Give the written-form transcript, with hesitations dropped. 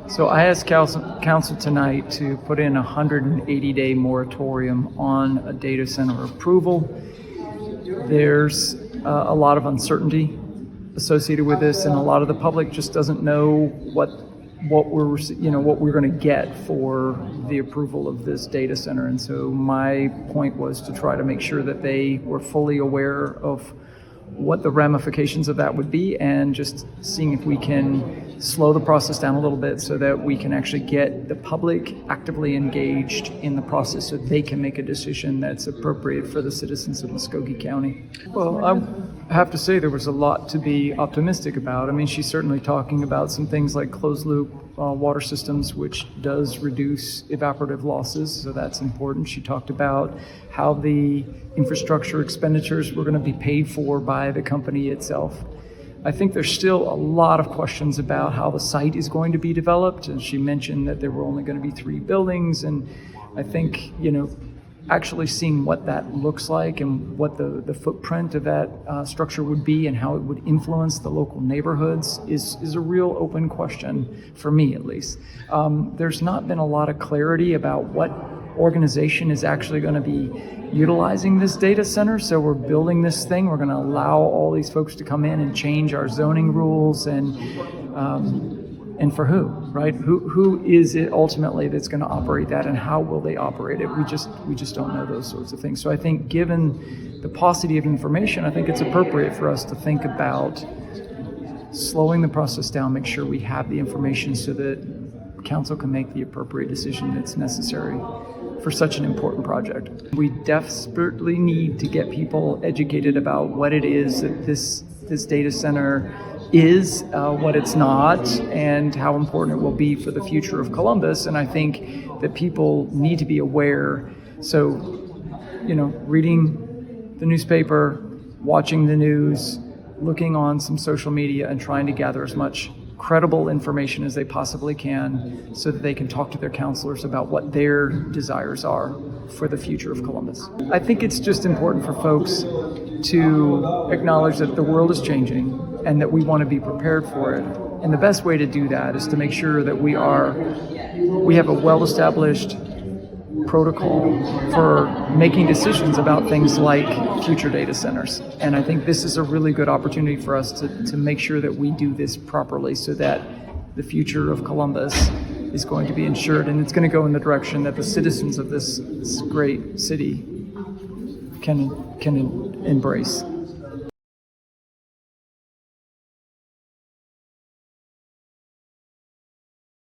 So I asked council tonight to put in a 180-day moratorium on a data center approval. There's a lot of uncertainty associated with this, and a lot of the public just doesn't know what we're going to get for the approval of this data center. And so my point was to try to make sure that they were fully aware of what the ramifications of that would be, and just seeing if we can slow the process down a little bit so that we can actually get the public actively engaged in the process so they can make a decision that's appropriate for the citizens of Muskogee County. Well, I have to say there was a lot to be optimistic about. I mean, she's certainly talking about some things like closed loop water systems, which does reduce evaporative losses, so that's important. She talked about how the infrastructure expenditures were going to be paid for by the company itself. I think there's still a lot of questions about how the site is going to be developed, and she mentioned that there were only going to be 3 buildings, and I think, actually seeing what that looks like and what the footprint of that structure would be and how it would influence the local neighborhoods is a real open question, for me at least. There's not been a lot of clarity about what organization is actually going to be utilizing this data center. So we're building this thing, we're going to allow all these folks to come in and change our zoning rules, and for who, right? Who is it ultimately that's going to operate that, and how will they operate it? We just don't know those sorts of things. So I think, given the paucity of information, I think it's appropriate for us to think about slowing the process down, make sure we have the information so that council can make the appropriate decision that's necessary for such an important project. We desperately need to get people educated about what it is that this data center is, what it's not, and how important it will be for the future of Columbus. And I think that people need to be aware. So, reading the newspaper, watching the news, looking on some social media, and trying to gather as much credible information as they possibly can so that they can talk to their counselors about what their desires are for the future of Columbus. I think it's just important for folks to acknowledge that the world is changing and that we want to be prepared for it. And the best way to do that is to make sure that we have a well-established protocol for making decisions about things like future data centers. And I think this is a really good opportunity for us to make sure that we do this properly so that the future of Columbus is going to be ensured, and it's going to go in the direction that the citizens of this great city can embrace.